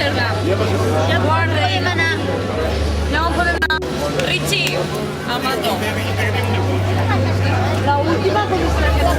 Amsterdam. Podem anar. No podem anar. Richie, Amado. La última comissaria.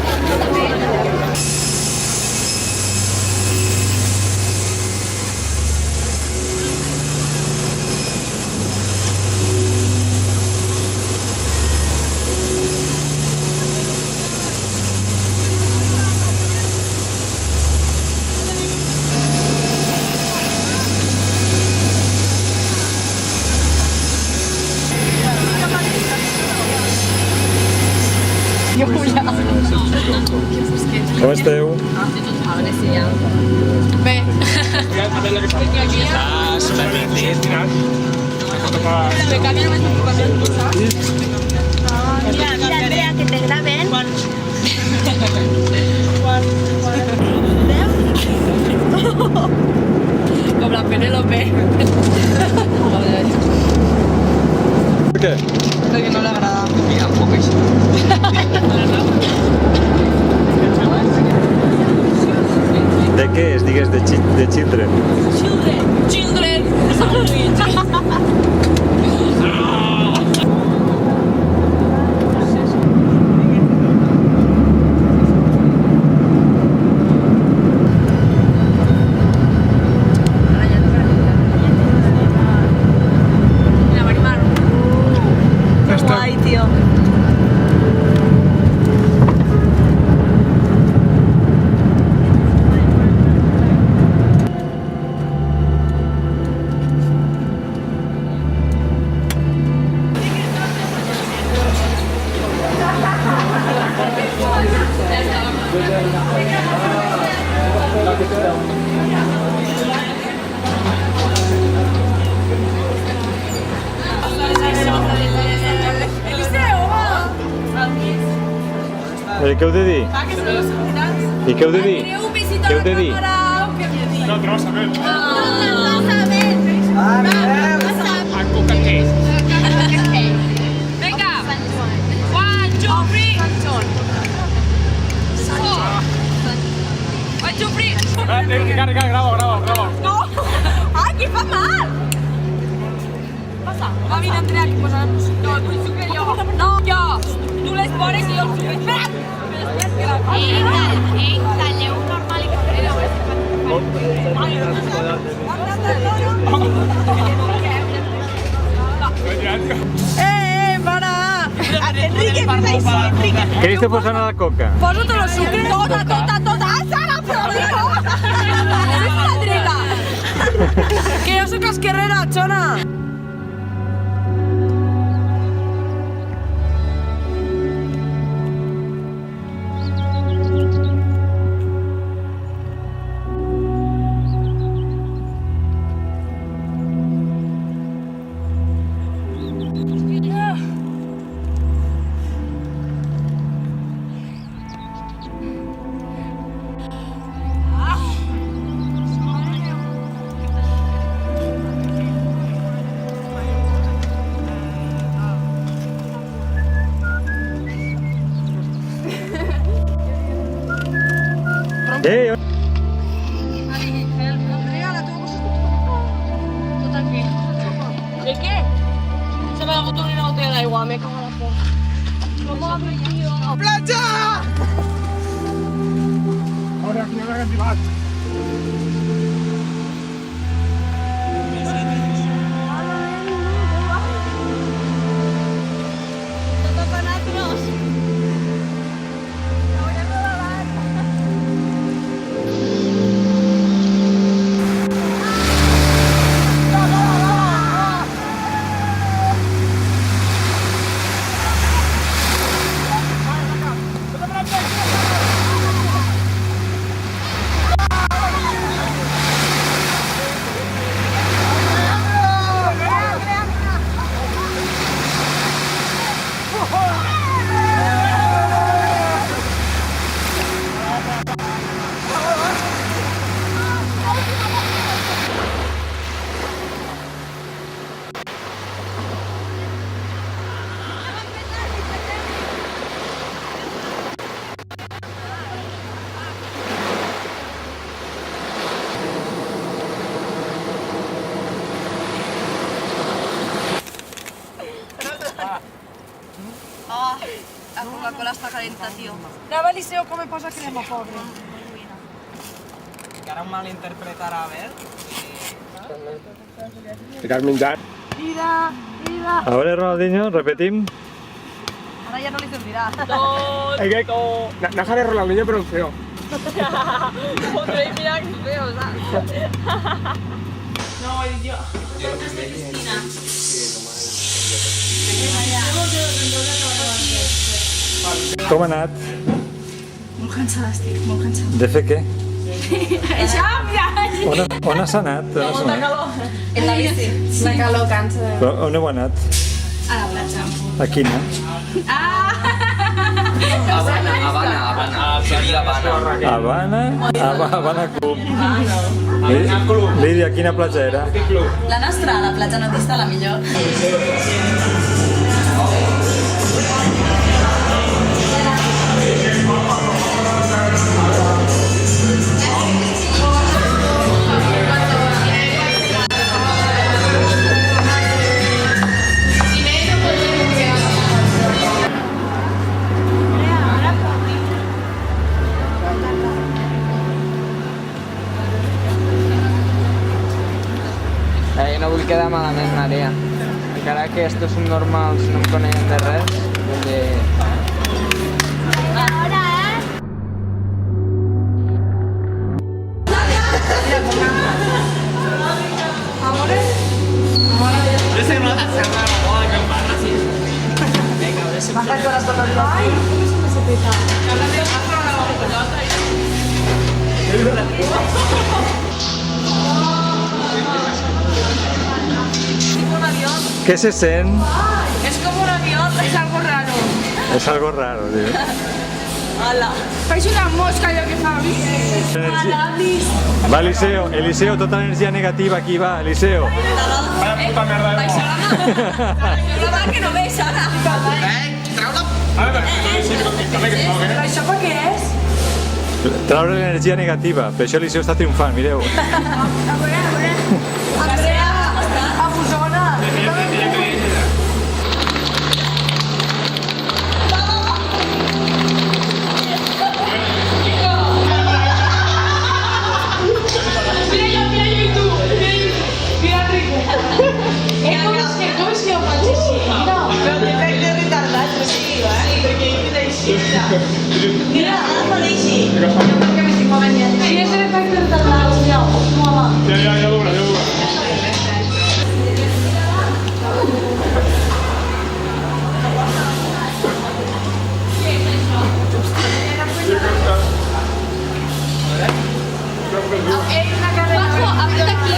Com esteu? Bé. Estàs pervertit. Me canvia només Mira, Andrea, que te graven. com la Penélope. Per què? Perquè no l'agrada. Mira, un poc així. De què és, digues, de children? Children sandwich. Mira, Marimar. Guai, tio. Què heu de dir? I què heu de dir? Un besito Què heu de dir? No, però sabem. Venga. 1, 2, 3. 1, 2, 3. Ricardo, grava. No! Ai, que fa mal! Passa. Va, vine, Andrea, que posarem... No, el vull sucre jo. No, jo! Tu les pores i jo el sucre. Espera't! Talleu normal i carrera, a veure si para! Enrique, fes així, Enrique. Què li està posant a la coca? Posa-te el sucre. Tota! Sara, però digo! Eres la dreta! Que jo soc esquerrera, xona! Ei, ¿De qué? Se me ha botado una botella d'aigua, me cago en la porra. ¿Cómo abro yo? Platja! Ahora, aquí no me hagas llevar. Tot per nosaltres. Ah, la Coca-Cola està calenta, tio. Anava a Liceo com posa crema, pobre. Que ara em malinterpretarà, a veure. Te has menjat. Mira. A veure, Ronaldinho, repetim. Ara ja no li servirà. Hay que... No sale Ronaldinho, pero feo. Joder, mira que feo, ¿sabes? Com ha anat? Molt cansada estic, molt cansada. De fer què? Això, mira! On has anat? En la bici. La calor cansa. Però on heu anat? A la platja. A quina? Habana Club. Lídia, quina platja era? La nostra, la platja nudista, la millor. No vull quedar malament, Maria. Encara que estos són normals, no em coneixen de res. Vull dir... Què se sent? Es como un avión, es algo raro. És algo raro, tio. Hala. Faig una mosca allò que fa. Va, Eliseo, tota l'energia negativa aquí va, Eliseo. Vaya puta merda de moda. Normal que no veig, Ana. A ver, sí, que se mogue. Això per què és? Traure l'energia negativa, per això Eliseo està triomfant, mireu. Andrea, abusona. Mira, ara fa d'així. Jo perquè m'estic movent ja. Si és l'efecte de tardar, ja, home. Ya dura. Bajo, aprieta aquí.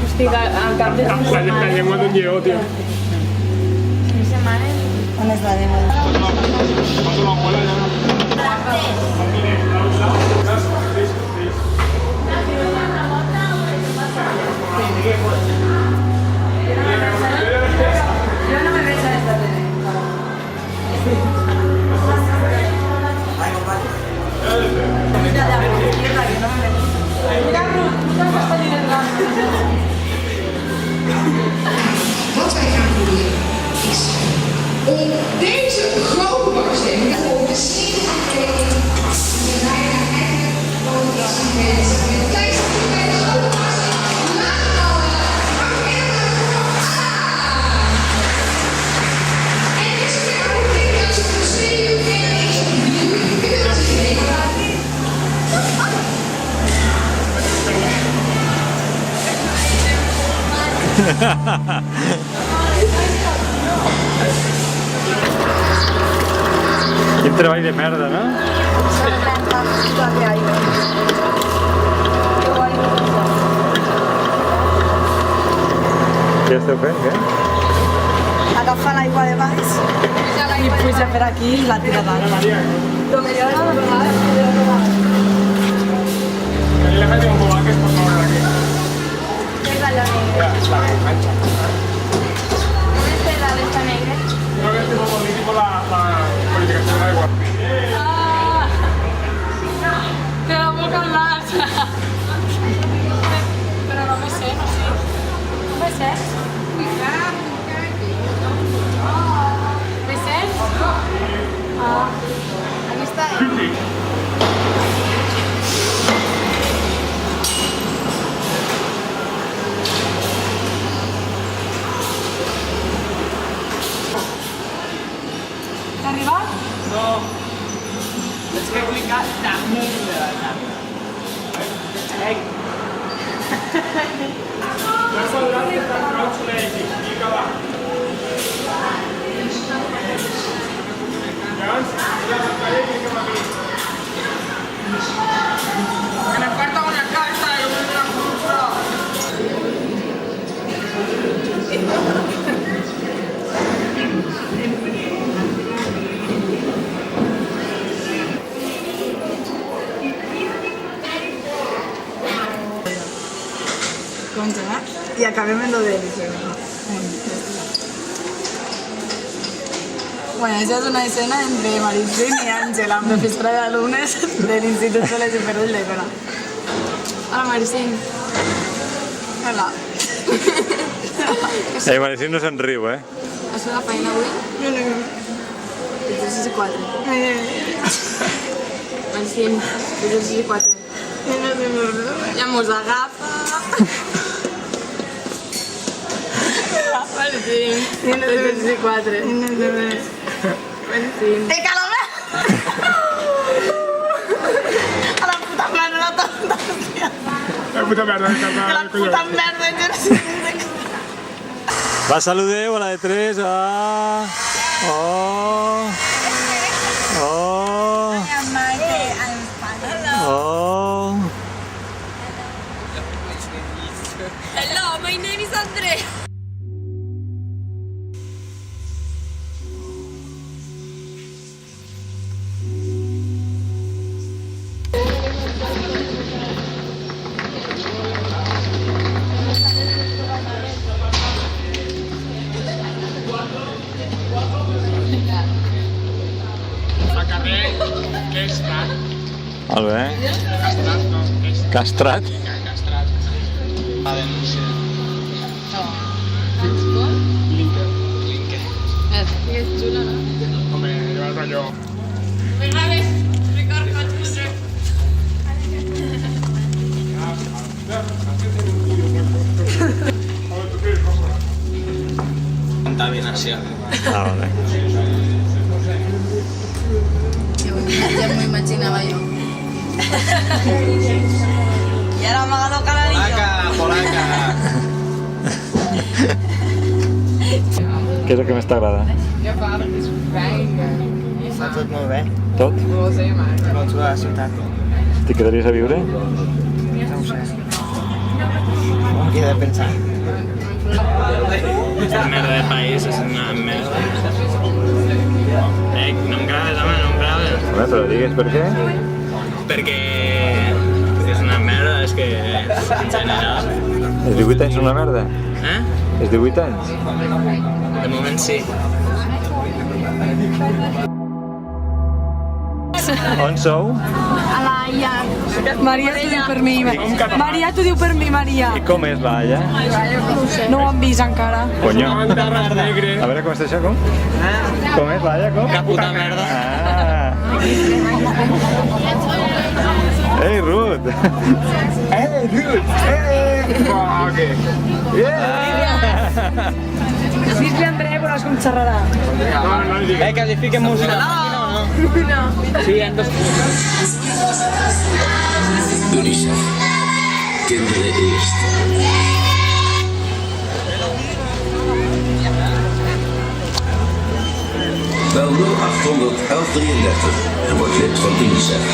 Estic al cap de La llengua d'un lleó, tio. 3 setmanes. On és la demo? Cuando la abuela ya... Jo no me veig a esta tele. Wat wij gaan proberen is om deze grote baksteen om de sneeuwkleding te rijden eigenlijk gewoon iets met deze bij de grote baksteen laten vallen. En het is weer ook niet als het een sneeuwkleding is op Quin treball de merda, no? Què esteu fent, què? Agafa l'aigua de baix i puja per aquí i la tira dalt. Y le mete un poco que es por favor aquí. Ya, la mancha. Creo que es tipo político la purificación de agua. Me falta una carta y una compra. Y acabem en lo de... Bueno, esa es una escena entre Marisol y Ángela, profesora de alumnos del Instituto de Superior de Pera. Hola, Marisol. Hola. Marisol no se'n riu, eh? Has fet la feina avui? Exercici 4. Maxim, exercici 4. Ja mos agafa. Exercici 4. ¡Te calame! A la puta merda, la tonta, hòstia. La puta merda, La puta merda, exercici. Va, saludeu a la de 3. Ah. Oh. Oh. Oh. Hello, my name is Andrea. al carrer Castrat. Molt bé. Castrat, no. Castrat. Castrat. La denúncia. Linke. És xula, no? Home, lleva el rotllo. Contaminació. Ah, vale. Ja m'ho imaginava jo. Y ahora me ha dado canalillo. Polaca. Què és el que més t'agrada? Està tot molt bé. Tot? Molt xula la ciutat. T'hi quedaries a viure? No ho sé. Què he de pensar? Esta merda de país és una merda. No em graves, home, no em graves. Home, però digues per què? Perquè és una merda, és que en general. Els 18 anys són una merda? Eh? Els 18 anys? De moment sí. On sou? A la IA. María t'ho diu per mi. Maria t'ho diu per mi, Maria. I com és la Aya? No ho han vist encara. Conyo. Terres negre. A veure com està això, com? Com és la Aya, com? Que puta merda. Ah. Ei, Ruth! Hey, dude! Hey! Fuck it. Yeah! Dis-li a Andrea que veuràs com xerrarà. No, no li digues. Que li fiquem música. No. Sí, en dos punts. UNICEF. Kinderen eerst. Bel 0800 1133 en word lid van UNICEF.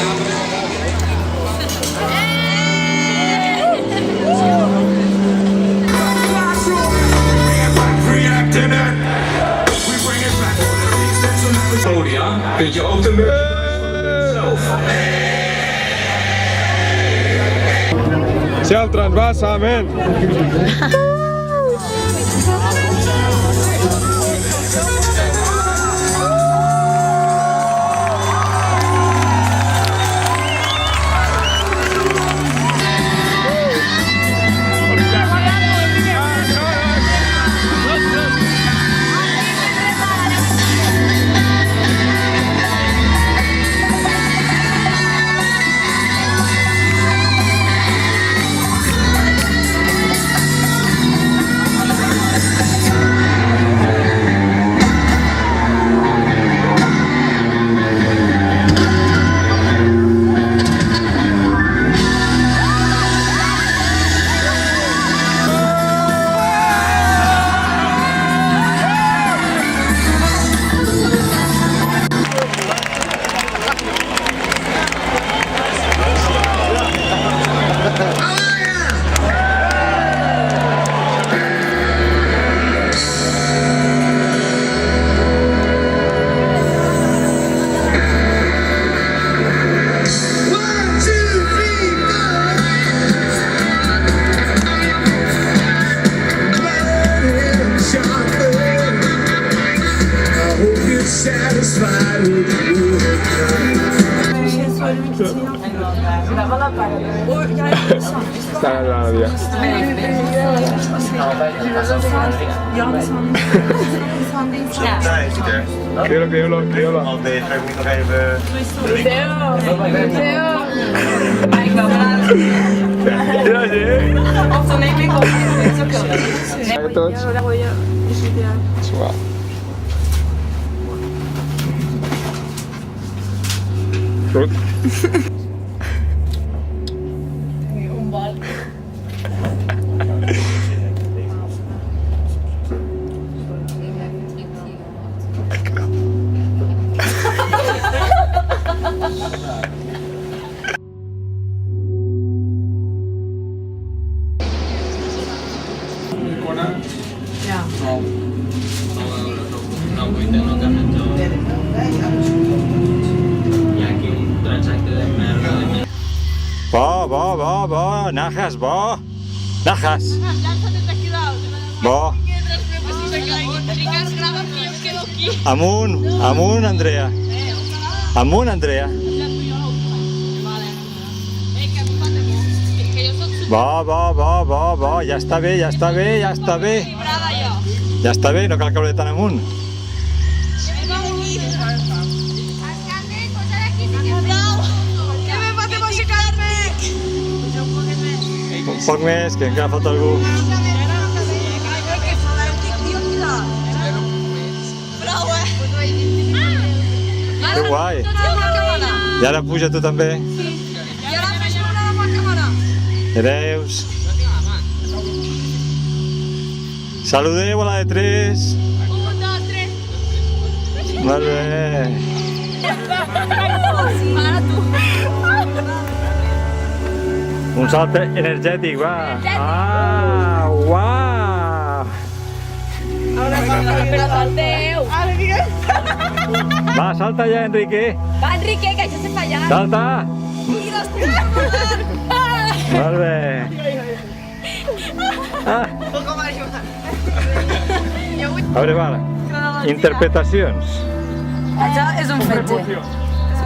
Podia vind je ook de merchandise zelf. Cel transvasa, man. Sana sana diyor. Kıyıla. Alweer, ga ik nog even... Ja, zie. Of dan neem ik op. Dat is ook heel leuk. Zijn we tot? Zwaar. Goed. Bo, najas, bo. Najas. Bo. Amunt, Andrea. Amunt, Andrea. Bo. Ja està bé. Ja està bé, no cal caure tan amunt. Un poc més, que encara falta algú. Que guai. I ara puja tu també. Adeus. Saludeu a la de 3. 1, 2, 3. Molt bé. Para tu. Un salt energètic, va. Ah, uau. Però salteu. Va, salta ja, Enrique. Va, Enrique, que això se fa allà. Salta. Molt bé. Ah. A veure, va. Interpretacions. Això és un fetge.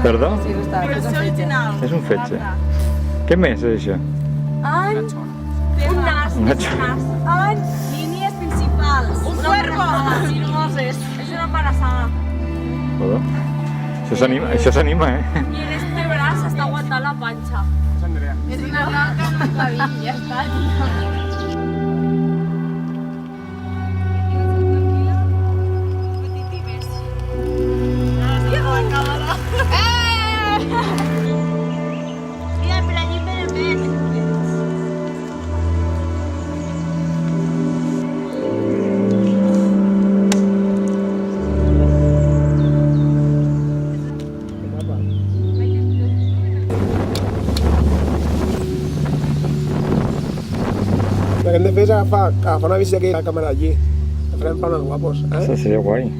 Perdó? Sí, està. És un fetge. És un fetge. Què més és això? Un nas. Un nas. Línies principals. Un cuervo. Sinuoses. És una embarassada. Perdó? Això s'anima, eh? I en este braç està aguantant la panxa. Es una vaca en un clavell, ya está. Mira, pero allí me ves. Lo que hem de fer és agafar una bici aquí a la càmera allí. Que farem planos guapos, eh? Això seria guai.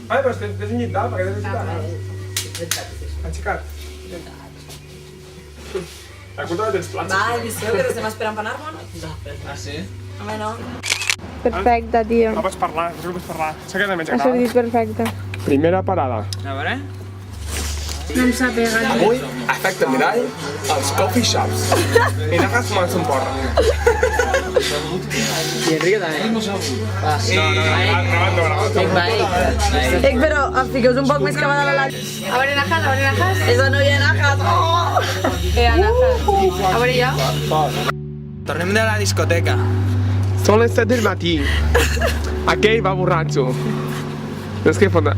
Ai, però tens un llit dalt, perquè tens aixecat. Aixecat. La culpa no tens plats. Va, Eliseu, que estem esperant per anar-me'n. Ah, sí? Home, no. Perfecte, tio. No pots parlar, no pots parlar. Sé que també ens Ha agrada. sortit perfecte. Primera parada. A veure? No em sap pegar. Avui, efecte mirall, als coffee shops. I Najas fumant un porra. I Enrique també? No, gravant. Però fiqueu un poc més que va de la... A veure, Najas, a veure, Najas. Esa noia de Najas. Oh! Najas. A veure jo. Tornem de la discoteca. Són les 7 del matí. Aquell va borratxo. No és que fonda...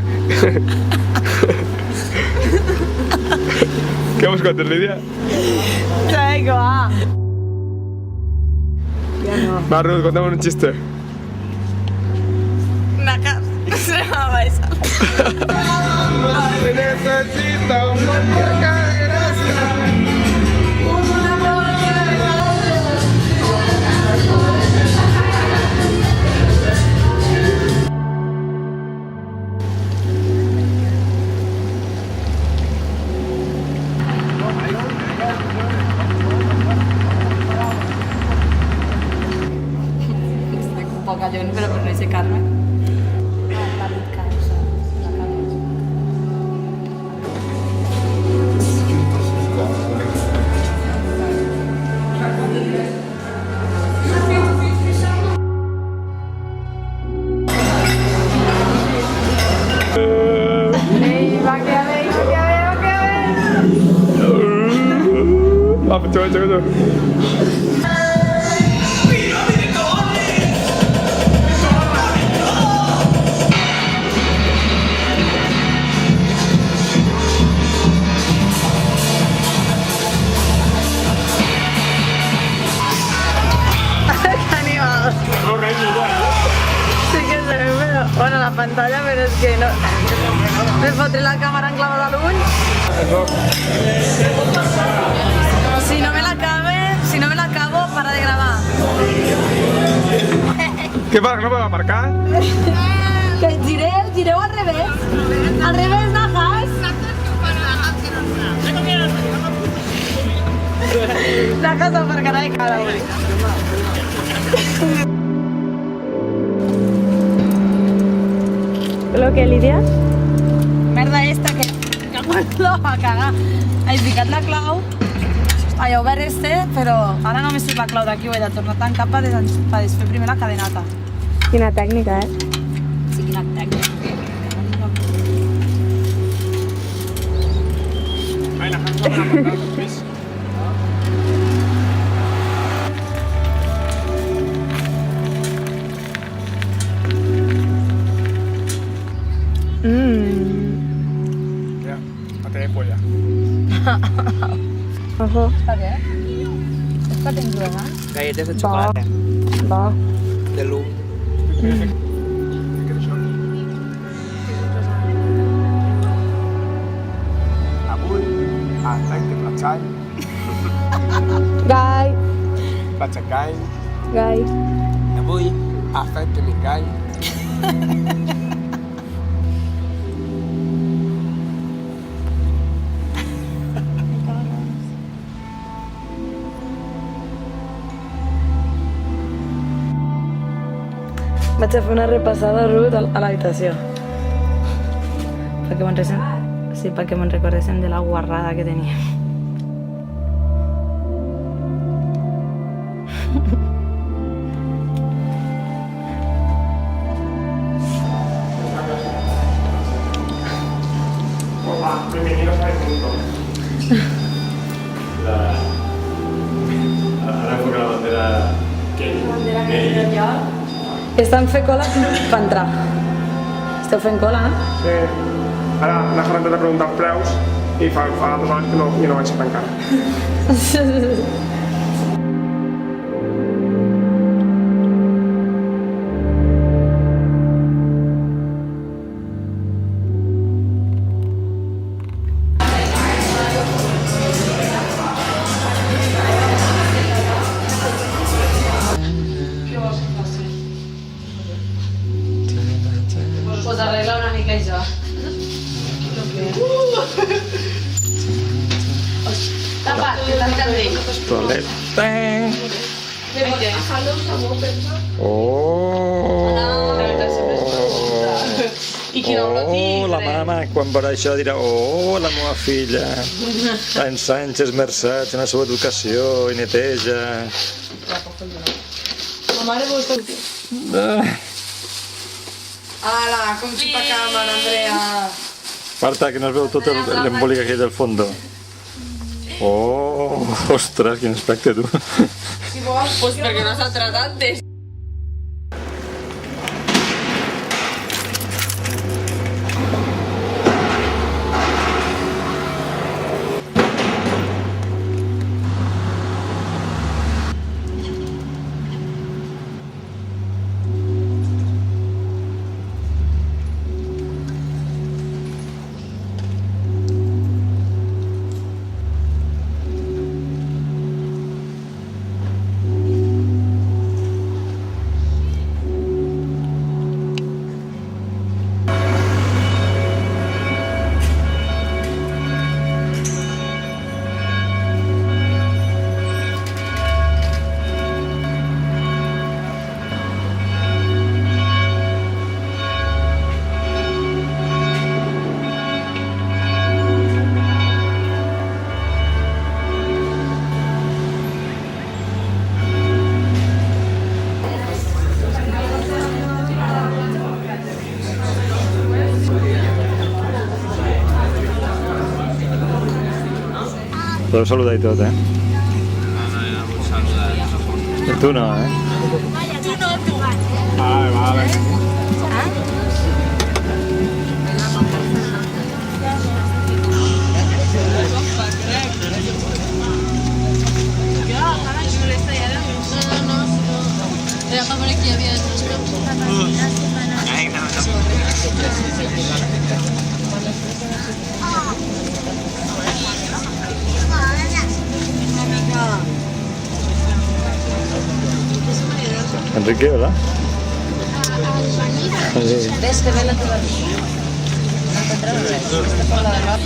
Què vos contes, Lídia? Sí, que va. Va, Ruth, conta'm un xiste. Najas. Se va a bailar. Necesito una gracia. Un poc allò, però per no aixecar-me. Va, coba. Sí que se ve, pero... Bueno, la pantalla, pero es que no... Me fotré la cámara enclavada al ull. Si no me la acabo, para de grabar. Què passa, que no podem aparcar? Que gireu al revés. Al revés, Najas. Najas aparcarà de cara, güey. Lo que, Lídia? Merda esta que... La va cagar. He ficat la clau. He obert però ara només surt la clau d'aquí, ho he de tornar a tancar per desfer primer la cadenata. Quina tècnica, eh? Sí, quina tècnica. Ai, Najas, no podem aparcar, pis. Ja, a tenir polla. Ojo. Està bé? És que tens dues, eh? Galletes de xocolata. Va. De l'u. Avui, efecte platxall, Gai. platxacall, Gai. avui, efecte micall. Vaig a fer una repassada, Ruth, a l'habitació. Perquè me'n recordéssim de la guarrada que teníem. Hola, bienvenidos a El Mundo. Ara enfoca la bandera gay. Estan fent cola per entrar. Esteu fent cola, no? Sí. Ara Najas ha de preguntar preus i fa 2 anys que no vaig a encara. Pues arregla una mica això. Tapa, que t'has d'ell. Toaleta. Oh! I qui no ho Oh, la mama, quan veurà això dirà oh, la meva filla tants anys esmerçats en la seva educació i neteja. La mare vos tot. Ala, com xupa càmera, Andrea. Aparta, que no es veu tot l'embolic aquí del fondo. Oh, ostres, quin aspecte, tu. Si vols, pues perquè no s'ha tratat antes. Podeu saludar i tot, eh? I tu no, eh? Era para ver que hi havia altres Enrique, hola. Ves que ve la teva vida. No entendreu res. Aquesta parla de roba.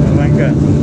Arranca.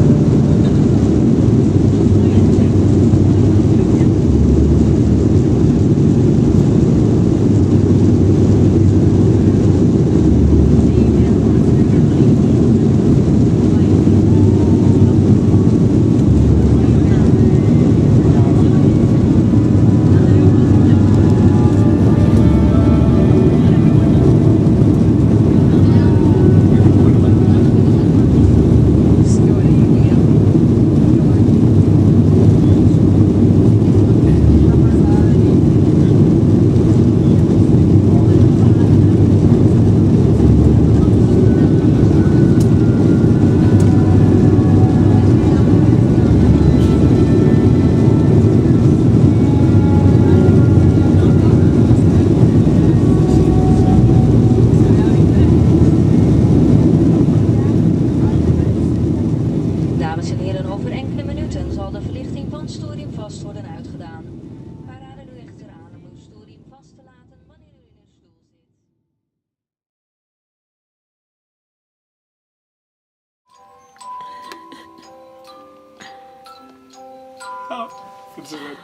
Dames en heren, over enkele minuten zal de verlichting van Stoeriem vast worden uitgedaan. Wij raden u echter aan om uw Stoeriem vast te laten wanneer u in uw stoel zit.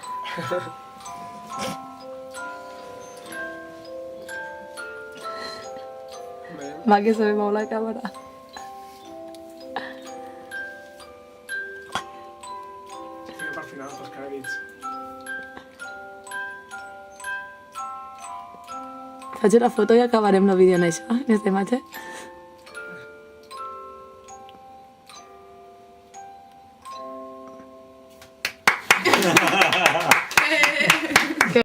Va, que se me mou la càmera. Fica per final, pels carabits. Faig una foto i acabarem el vídeo en això, en aquesta imatge.